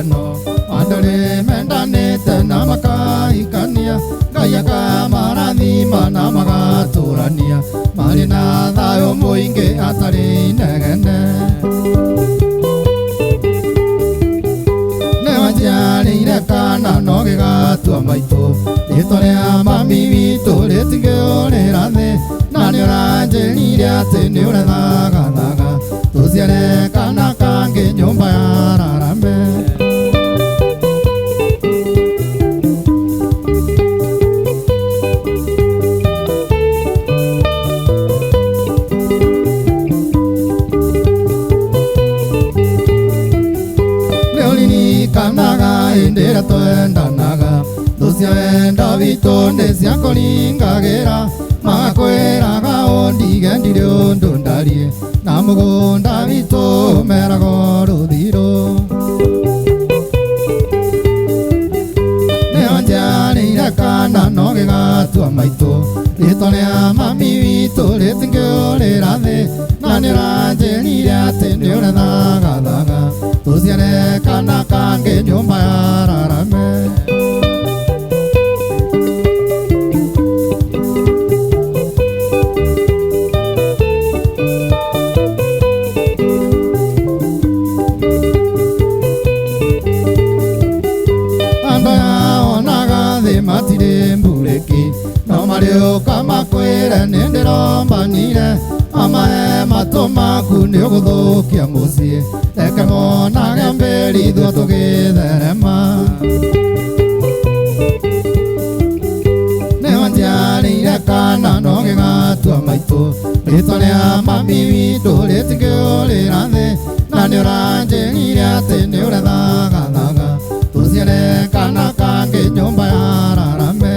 geno andole mendane tena makaikania gaya kamarathi mana magaturania marina thayo muingi atari negene newanjiarire kana no gigatua maitu rĩtwa rĩa mami witũ rĩtingĩũrĩra thĩ na nĩũranjĩrire atĩ nĩũrethagathaga tũciare kana kangĩ nyũmba ya Rarame nĩũririkanaga hĩndĩ ĩrĩa twendanaga tucienda witũ nĩciakũringagĩra magakwĩraga ũndigendire ũndũ ndarie na mũgũnda witũ meragwo rũthirũ nĩyo njiarĩire kana no gĩgatua maitũ rĩtwa rĩa mami witũ rĩtingĩũrĩra thĩ na nĩũranjĩrire atĩ nĩũrethagathaga tũciare kana kangĩ nyũmba ya Rarame matire mbureki no marĩũka makwĩre nĩndĩrombanire amahe matũ maku nĩũgũthũkia mũciĩ reke monage mbĩri ithuĩ tũgĩtherema nĩyo njiarĩire kana no gĩgatua maitũ rĩtwa rĩa mami witũ rĩtingĩũrĩra thĩ na nĩũranjĩrire atĩ nĩũrethagathaga tũciare kana kangĩ nyũmba ya Rarame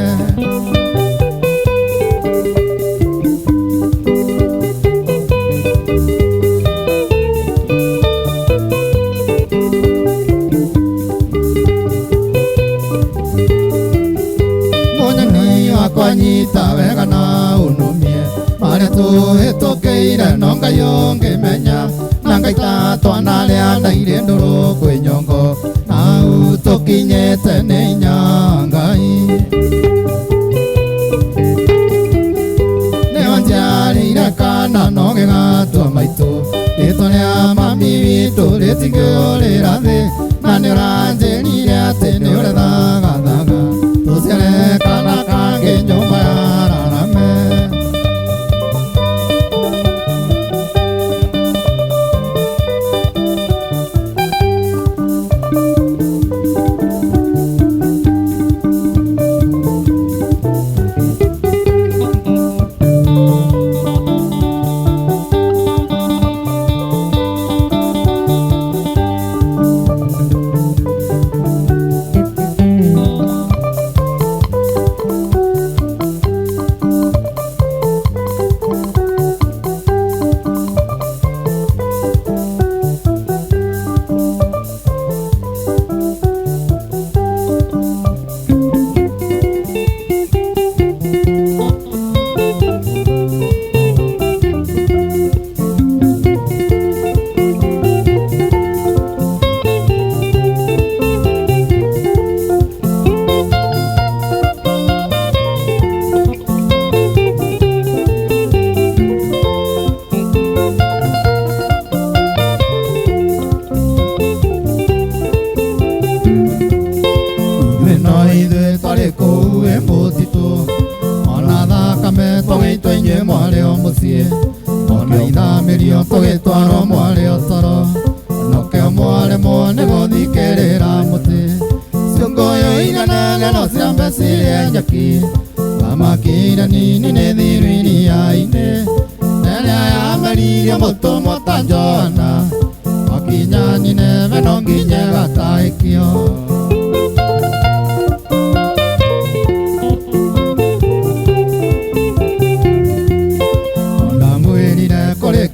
mũnyani wakwa nyita wega na ũnũmie marĩa tũhĩtũkĩire no Ngai ũngĩmenya na Ngai ta twana rĩa ndaire ndũrũ kwĩ nyongo nau tũkinyĩte nĩ inya Ngai nĩyo njiarĩire kana no gĩgatua maitũ rĩtwa rĩa mami witũ rĩtingĩũrĩra thĩ na nĩũranjĩrire atĩ nĩũrethagathaga tũciare kana kangĩ nyũmba ya Rarame ona ithamĩrio tũgĩtwarwo mwarĩ ũtoro nokĩo mwaremwo nĩ gũthikĩrĩra mũtĩ ciũngũyũ iganage no ciambe cirĩe nyeki thamaki nini nĩ thiru iria-inĩ rĩrĩa yameririo mũtũmwo ta Johana okinya Nineve no nginya gataĩkio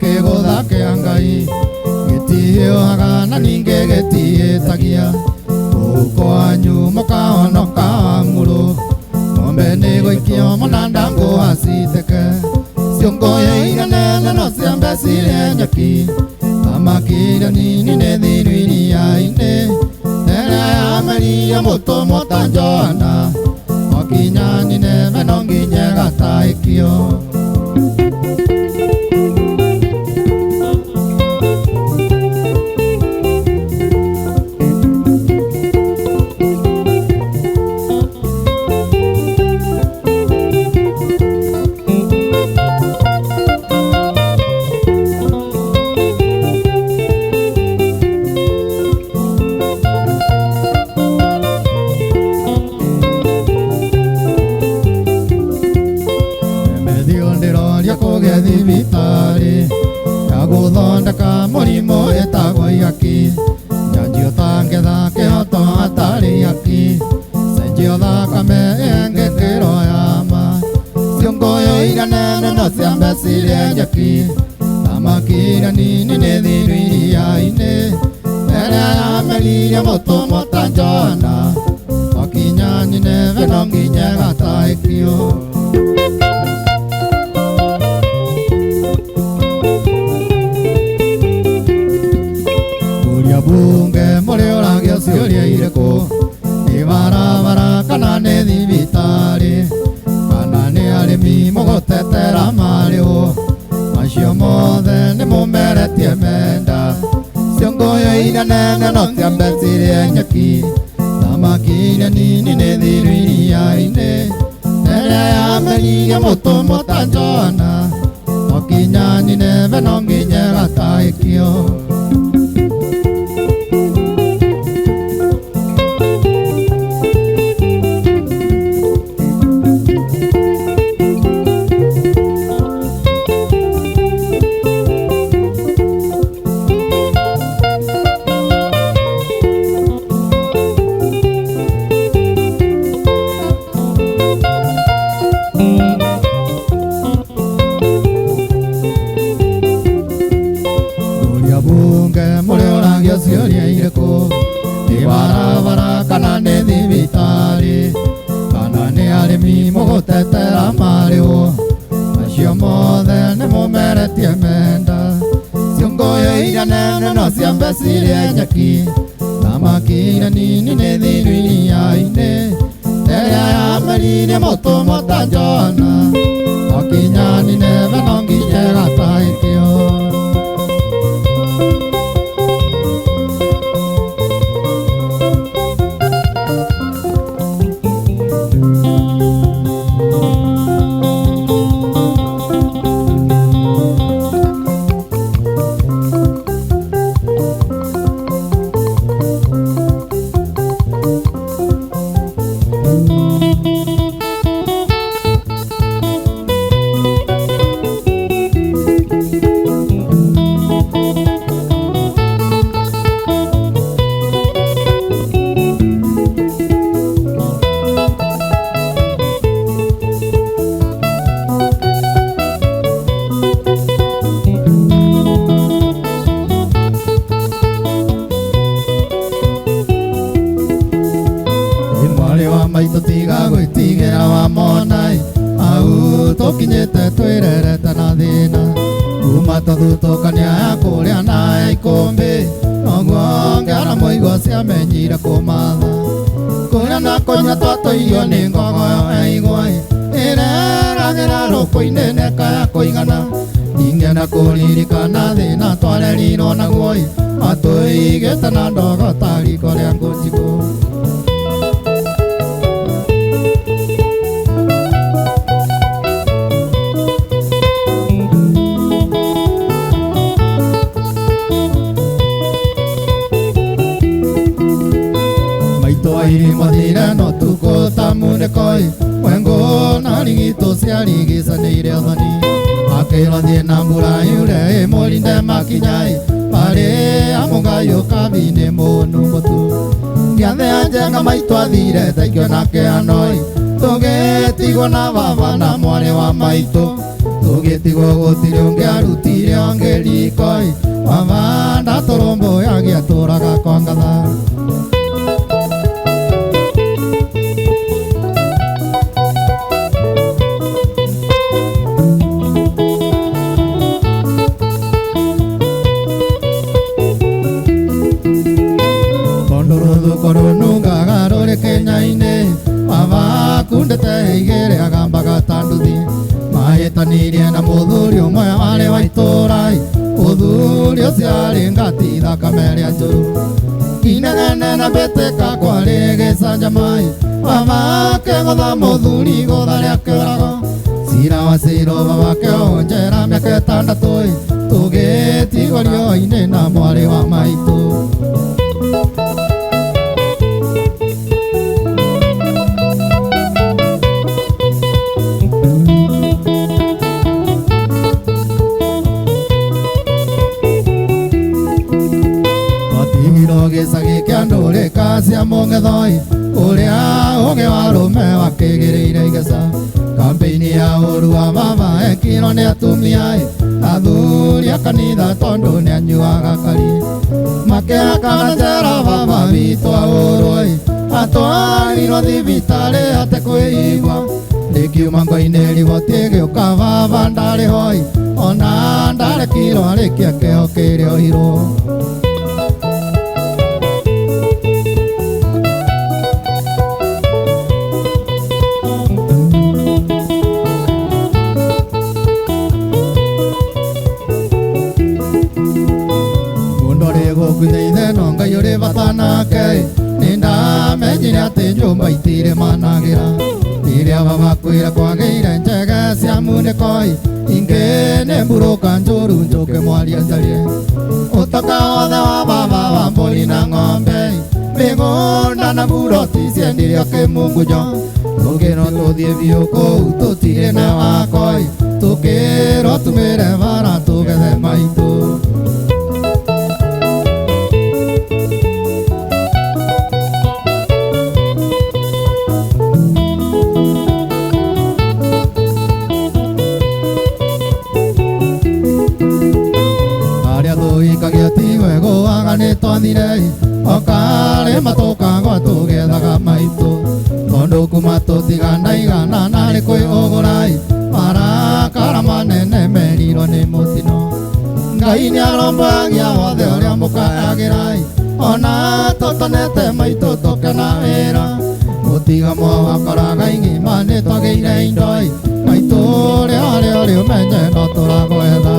kĩgũtha kĩa Ngai gĩtihiũhaga na ningĩ gĩtiĩtagia ũkwanyu mũkahonoka mũrũ ng'ombe nĩ gũikio mũnanda ngũhacitĩke ciũngũyũ iganene no ciambe cirĩe nyeki thamaki nini nĩ thiru iria-inĩ mũtũmwo ta Jona wakinya Nineve no nginya gataĩkio. Thibitarĩ ya gũthondeka mũrimũ ĩtagwo ihaki, njanjo ta ngetha kĩhoto hatarĩ ihaki, cenjio thakame ĩngĩkĩrwo ya ma, ciũngũyũ iria nene no ciambe cirĩe njeki, thamaki iria nini nĩ thirũ iria-inĩ, ĩrĩa yameririe mũtũmwo ta Jona wakinya Nineve no nginya gataĩkio. Bunge mũrĩ ũragĩa ciũria irĩkũ, nĩ barabara kana nĩ thibitarĩ kana nĩ arĩmi mũgũtetera marĩũ, macio mothe nĩ mũmeretie menda, ciũngũyũ iria nene no ciambe cirĩe nyeki, thamaki iria nini nĩ thirũ iria-inĩ, ĩrĩa yameririe mũtũmwo ta Jona wakinya Nineve no nginya gataĩkio. Bunge mũrĩ ũragĩa ciũria irĩkũ, nĩ barabara kana nĩ thibitarĩ kana nĩ arĩmi mũgũtetera marĩũ, macio mothe nĩ mũmeretie menda, ciũngũyũ iria nene no ciambe cirĩe nyeki, thamaki iria nini nĩ thirũ iria-inĩ, ĩrĩa yameririe mũtũmwo ta Jona wakinya Nineve no nginya gataĩkio. Maitũ tiga gwĩtigĩra wa monai, au tũkinyĩte twĩrerete na thĩna, kuma tũthutũkania ya kũrĩa na ya ikũmbĩ, noguo ngĩara mũigua ciamenyire kũmatha, kũrĩa na kũnyua twatũirio nĩ ngogoyo ya igũi, ĩreragĩra rũkũ-inĩ neka ya kũigana, ingĩenda kũririkana thĩna twarerirwo naguo, matũigĩte na ndogo ta riko rĩa ngũnjikũ. Mathire no tuko tamunekoi, wengo na rigito ciarigicanĩire ũthoni, akĩrwo thiĩ na mbura yure ĩmũrinde makinyai, parĩ amũgayũ kabinĩ mũnu mũtu, gĩathĩ anjenga maitũ athire thaikio nake anoi, tũgĩtigwo na baba na mwarĩ wa maitũ, tũgĩtigwo gũtirĩ ũngĩarutire ongĩrikoi, baba ndatũrũmbũyagia tũraga kwa ngatha. ndete igere agamba gatanduthi mahĩtanirie na mũthuri ũmwe warĩ wa itũũra mũthuri ũcio arĩ ngati thakame ĩrĩa njũru inegene na mbĩtĩka kwarĩ gĩcanjamai wamake gũtha mũthuri gũtha rĩa kĩũrago cira wa ciro babake onjera mĩaka ĩtandatũ tũgĩtigwo rĩo-inĩ na mwarĩ wa maitũ gĩcagi kĩa ndũrĩka cia mũng'ethoi ũrĩa ũgĩ wa rũme wakĩgĩrĩire igeca kambeini ya ũru wa baba ekirwo nĩ atumia athuri a kanitha tondũ nĩ anyuaga kari makĩhakana njera baba witũ aũrwo atwarirwo thibitarĩ ate kwĩigua rĩkiuma ngo-inĩ riboti ĩgĩũka baba ndarĩ hoi ona ndarekirwo arĩkia kĩo kĩrĩa ohirwo gũkũithaithe no Ngai ũrĩ bata nake nĩ ndamenyire atĩ nyũmba itirĩ managĩra rĩrĩa babakwĩra kwagĩire njega cia munĩkoi ingĩ nĩ mburũka njũru njũke mwaria njarie ũtoka wothe wa baba wa mbũri na ng'ombe mĩgũnda na buroti ciendirio kĩmungunyo tũgĩrwo tũthiĩ biũ kũu tũtirĩ na wakoi tũkĩrwo tumĩre bara tũgethe maitũ nĩ twathire okarĩ matũkagwo tũgethaga maitũ tondũ kuma tũtiganaigana narĩ kwĩũgũra marakara manene merirwo nĩ mũtino Ngai nĩ arombagia wothe ũrĩa mũkayagĩra ona tũtonete maitũ tũkena wĩra mũtigamo wakoraga ing'ima nĩ twagĩire indo maitũ ũrĩa ũrĩ ũmenye no tũragwetha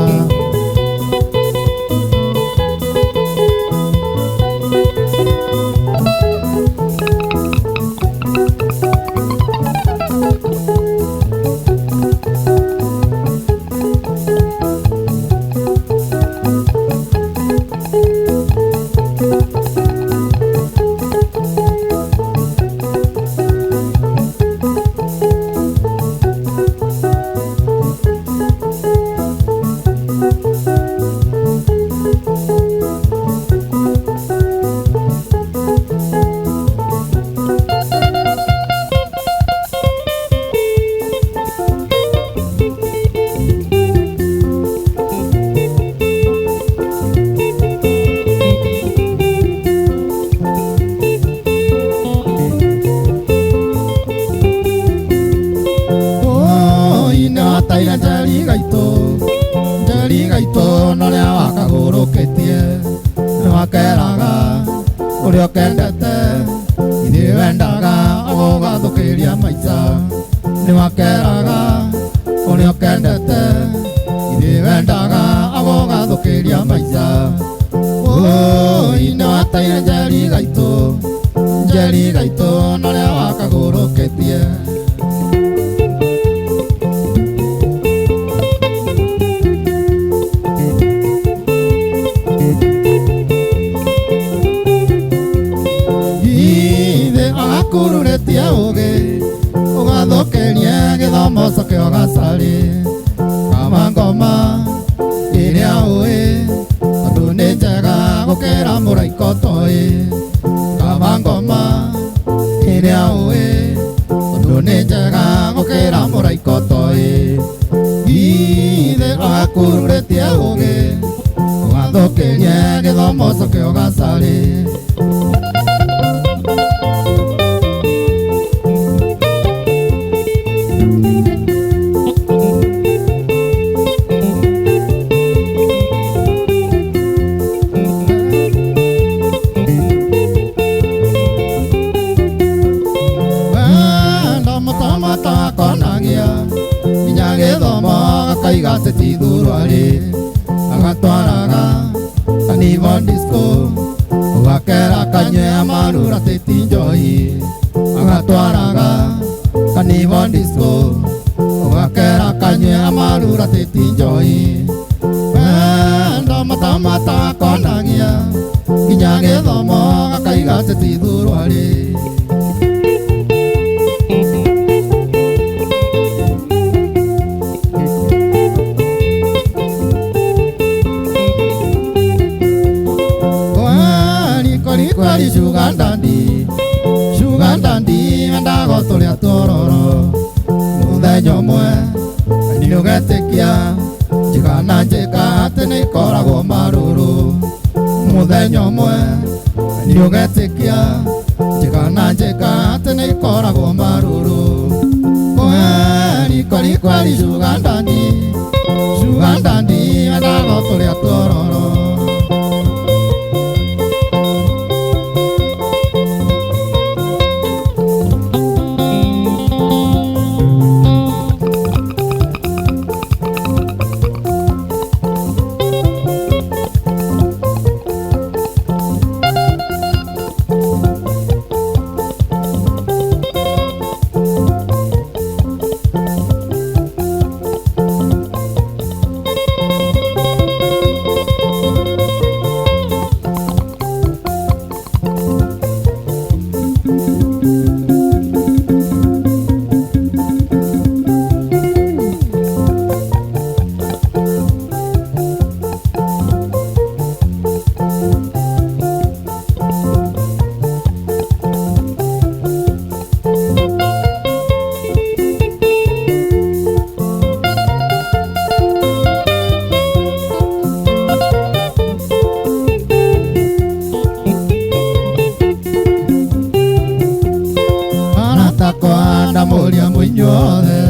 njeri gaitũ norĩa wakagũrũkĩtie nĩ wakeraga ũrĩa ũkendete ithuĩ wendaga agũgathũkĩria maica nĩ wakeraga ũrĩa ũkendete ithuĩ wendaga agũgathũkĩria maica nĩ wataire njeri gaitũ norĩa wakagũrũkĩtie kurũrĩtie ũgĩ ũgathũkĩrie gĩthomo coke ũgacari kama ngoma ĩrĩa ũĩ tondũ nĩ njega gũkĩra mũraika ũtoĩ kama ngoma ĩrĩa ũĩ tondũ nĩ njega gũkĩra mũraika ũtoĩ ithe agakurũrĩtie ũgĩ ũgathũkĩrie gĩthomo coke ũgacari gateti thurwari agatwaraga kanivon disco ugakera kanywe marura teti njoi agatwaraga kanivon disco ugakera kanywe marura teti njoi ndo matamata konagia nginya githomo gakaiga gateti thurwari kweli Shugandandi mendago tulia tororo muthenya umwe niugetekia njigana njika ati nikoragwo maruru muthenya umwe niugetekia njigana njika ati nikoragwo maruru kweli Shugandandi mendago tulia tororo Moria muinyothe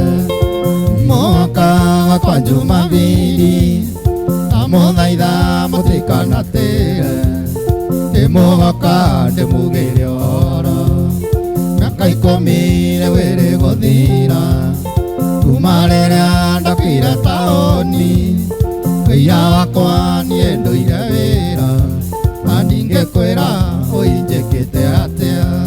moka kwa juma vili amothaitha mutikanatire ndimogoka ndimugire oro miaka 10 wiri guthira kuma riria ndakire taoni wia wakwa nie nduire wira na ndingikwira uinjikite atia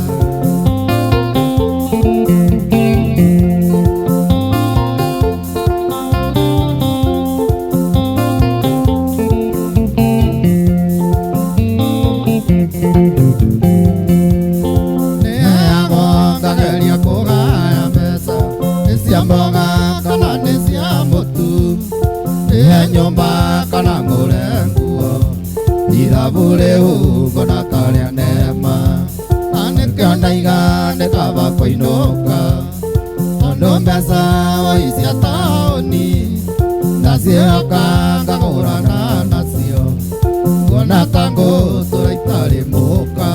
mboga kana nesia mutu nyumba kana ngure nguo irabure ugo na karia nema aneka ndaiga ndekaba koinoka ondo mbesa waisia taoni nasio kanga ngurana nasio ngona kango turaitari muka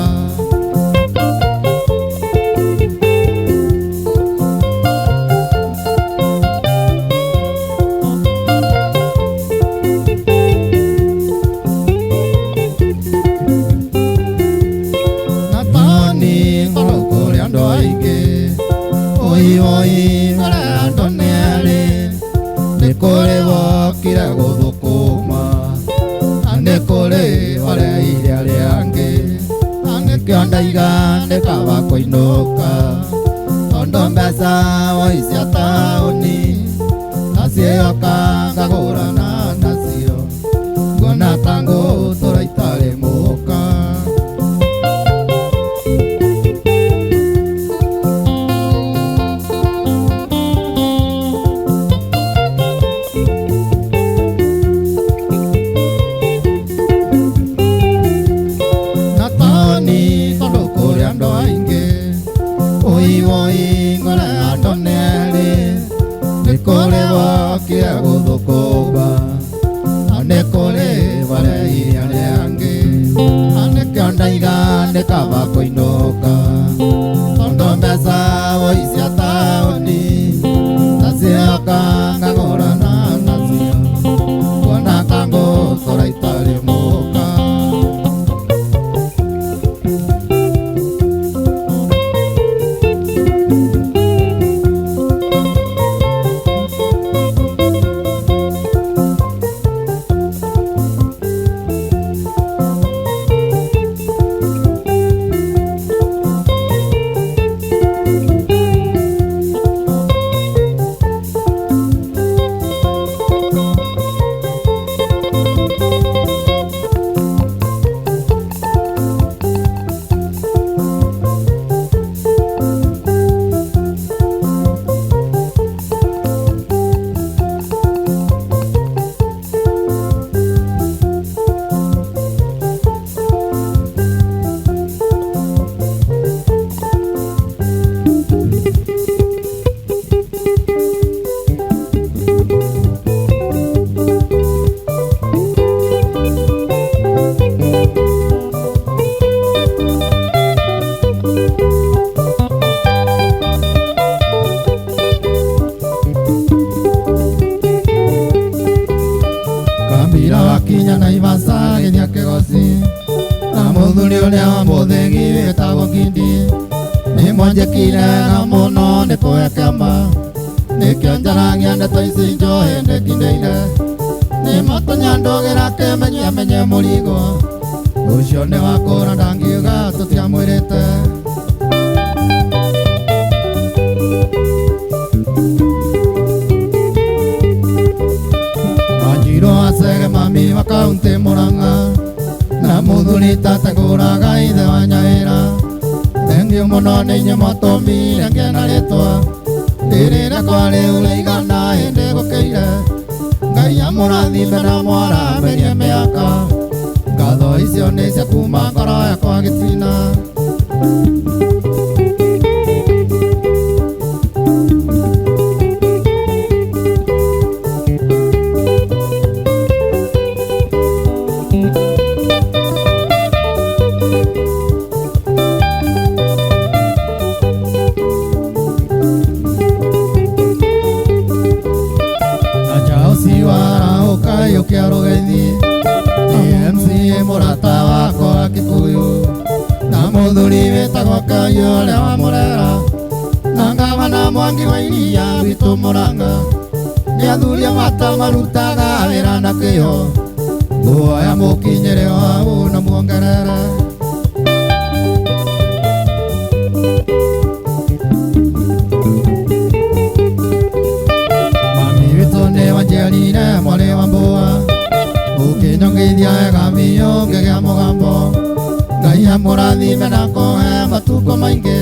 oi ngara ndonere nekore wokira guthukuma anekore wale iria riange anekandaiga ndekaba koinoka ondo mbesa waisia taoni nasio kanga gurana nasio ngona tango turaitare muka oi ngora ndonere nekore wakia guthukuma anekore wale iria riange anekandaiga ndekaba koinoka ondo mbesa waisia taoni nasio kanga ngorana nasio ngona kango turaitari muka muthuri uria muthengi witagwo Kindi ni mwanjikire muno ni kuhekema nikio njaragia ndeto ici njohe ndekindeire ni mutunyandugira kimenyia menye murigo ucio ni wakura ndangiuga tutiamwirite Wanjiru Acege mami wa kaunti Murang'a na muthuri tateguraga ithe wa Nyaira thengiu muno ni inyuĩ mwatumire ngĩe ritwa rĩrĩ kwa rĩu rĩigana hĩndĩ gũkĩire Ngai amũrathime na mwaramerie mĩaka ngatho icio nĩ cia kuma ngoro yakwa gĩtina MC murata wakwa Kikuyu na muthuri witagwo Kayo uria wamurera na ngavana Mwangi wa iria witũ Murang'a nĩ athuri mata marutaga wĩra na kĩyo nguoya mũkinyĩre wao na muongerere mami witũ nĩ wanjiarire mwarĩ wa mbũa ukinyongithia wega biũ ngĩgĩa mũgambo Ngai amũrathime na kũhe matukũ maingĩ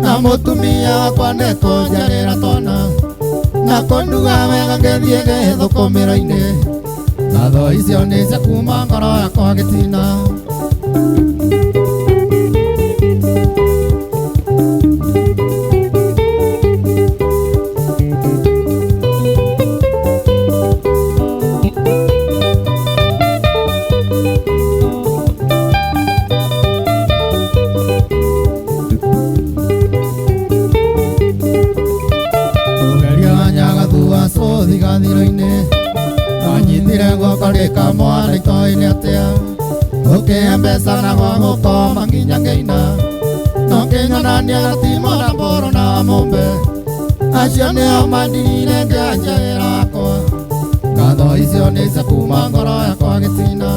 na mũtumia wakwa nĩkũnjarĩra twana na kũnduga wega ngĩthiĩ gĩthũkũmĩro-inĩ ngatho icio nĩ cia kuma ngoro yakwa gĩtina thigathiro-inĩ wanyitire guoko rĩkamwara itoĩ-inĩ atĩa ũkĩhe mbeca na gwa gũkoma nginya ngĩina no kĩnyonania gatimora mbũrũ na mũmbe acio nĩo mandirire ngĩanjia wĩra wakwa ngatho icio nĩ cia kuma ngoro yakwa gĩtina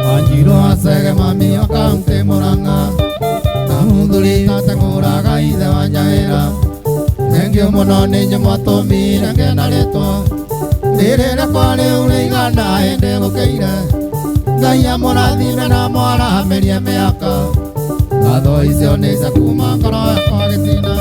Wanjiru Acege mami wa kaunti Murang'a na muthuri tateguraga ithe wa Nyaira thengiu muno nĩ inyuĩ mwatumire ngĩe na rĩtwa rĩrĩ kwa rĩu rĩigana hĩndĩ gũkĩire Ngai amũrathime na mwaramerie mĩaka ngatho icio nĩ cia kuma ngoro yakwa gĩtina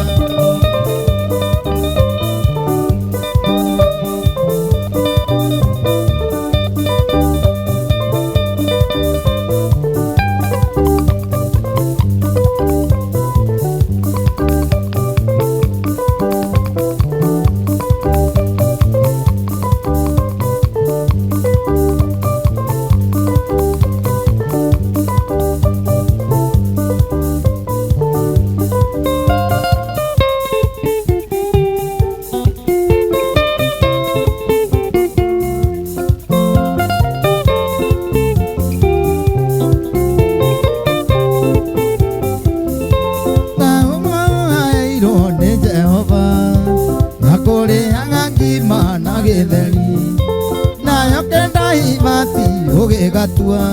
nayo kenda imati ũgĩgatua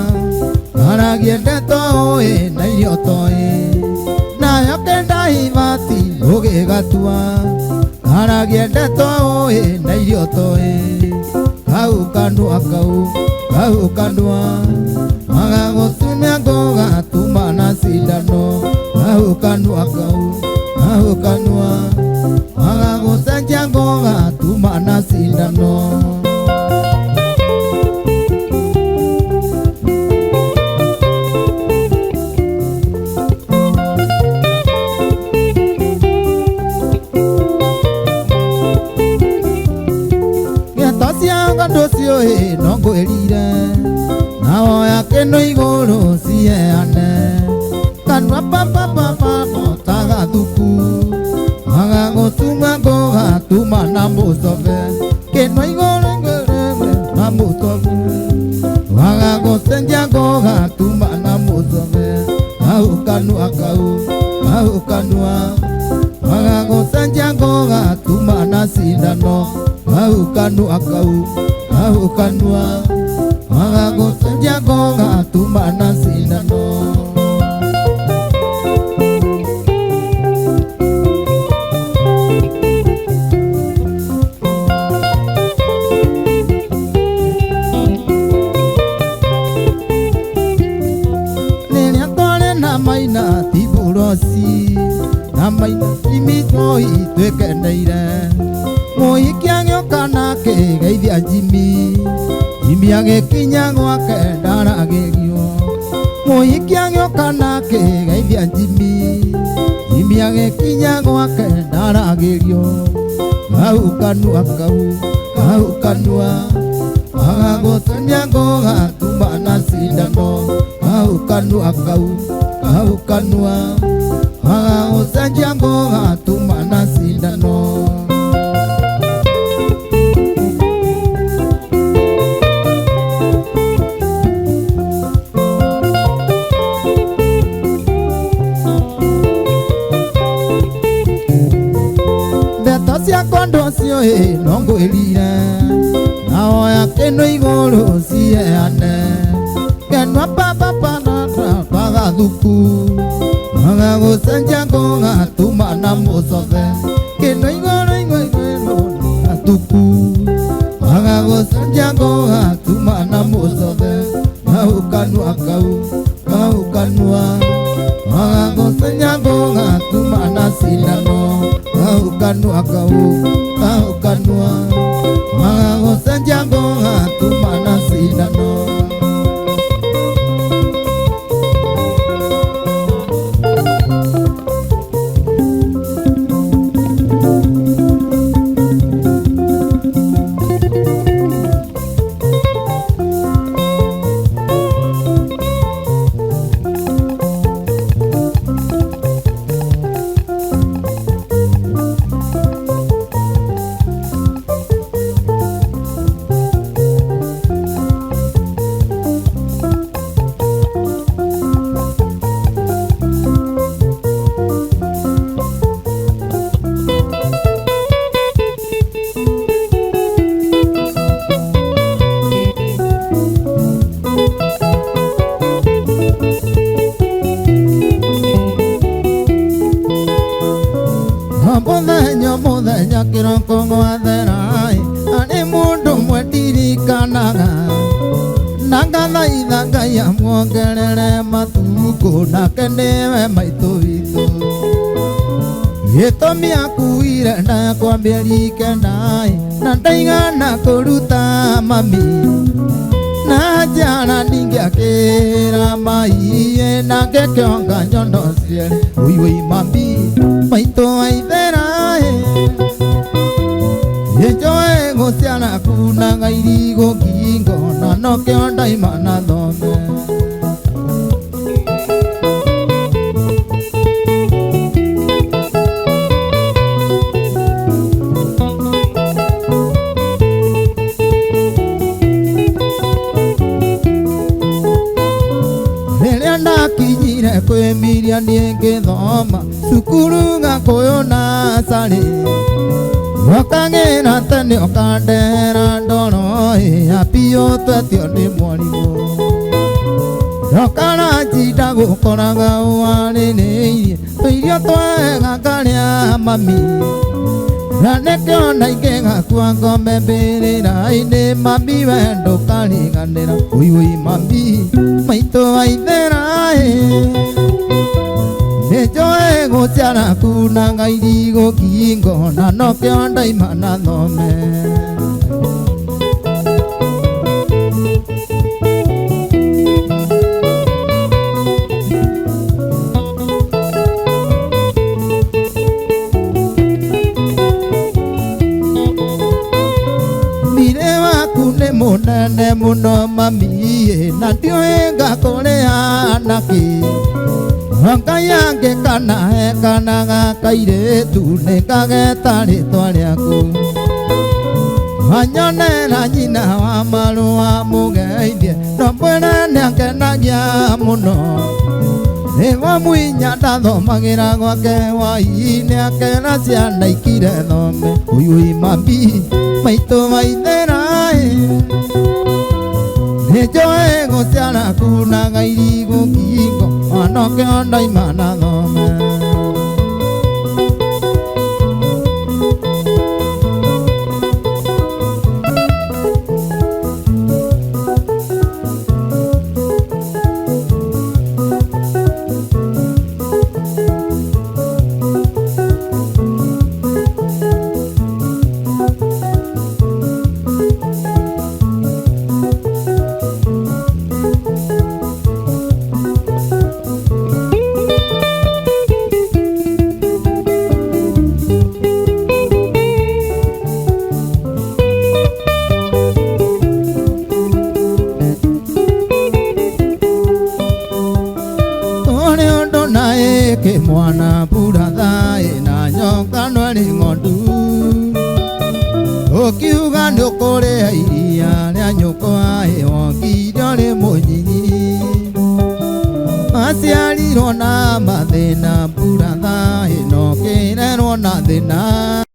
aragia ndeto ũĩ na irio toĩ nayo kenda imati ũgĩgatua aragia ndeto ũĩ na irio toĩ kau kandua kau kandua magagũtumia ngũgatuma na cindano kau kandua kau kandua magagũcenjia ngũgatuma na cindano Ndocio no ngwĩrire na woya kĩno igũrũ ciheane kanua papa tagathuku magagũtuma ngũgatuma tuma na musove keno igoro na musove wagago senja goga tuma na musove au kanu kanua wagago senja goga tuma na sindano au kanu au kanua wagago senja goga tuma na sindano. Maina tiburosi na maina timitoi twekeneire muhikia gioka nake geithia Jimmy agikinya gwake ndaragerio muhikia gioka nake geithia Jimmy agikinya gwake ndaragerio au kanua agagotania goga tuma na sindano au kanua usanja goga tuma na sindano. Ndeto cia kondo cio nongwirire naoya keno iguru cieane kenwa papa paga thuku magagucenjia goga tuma na musove keno iguru thuku magagucenjia goga tuma na musove au kanua magagucenjia goga tuma na sindano au kanua magagucenjia goga tuma na sindano. Muthenya kiroko gwatherai ani mundu mwetirikanaga na ngathaitha Ngai amuongerere matuko nake niwe maitu witũ gĩtũmi akuire na kwambia rikendai na ndaigana kũruta mami na njara ningĩakĩra mai na ngĩkĩonga nyondo cierĩ ui mami maitũ waithera Enjoy gociana kuna gairi gokingo na no ke ondai mana thome Nelianda kinyire kwemiria niengithoma cukuru gakoyo na sari Wakangena tene okandera ndoro apio twetio ni mwarimu Rokana jida gukoraga wanene irio twega karia mami Raneke ona ingega kwa ngombe mbirira ine mami wendo kariganira ui mami maito waithera Nejoe gociara kuna gairi gokingo na no ke ondai mana thome Mire waku ne munene muno mami na ndioe ngakorea naki Nonkayange kana he kana ga kaire tu ne kage tari twariaku Anyone na nyina wa maru wa mugeithie Nopwene nĩangenagia mũno Nĩwa mwinya ndathomagira gwake wai nĩakena ciana ikire thome Uyui mambi maitũ maithĩrai Nĩnjoe gũciara kunaga irigu ngingo Mwanake ondaima na thome Ke mwana burathae na nyoka nwari ng'ondu Ukiuga ndũkũrĩa iria rĩa nyũkwa wongirio nĩ mũnyinyi Aciarirwo na mathĩna burathae no kĩrerwo na thĩna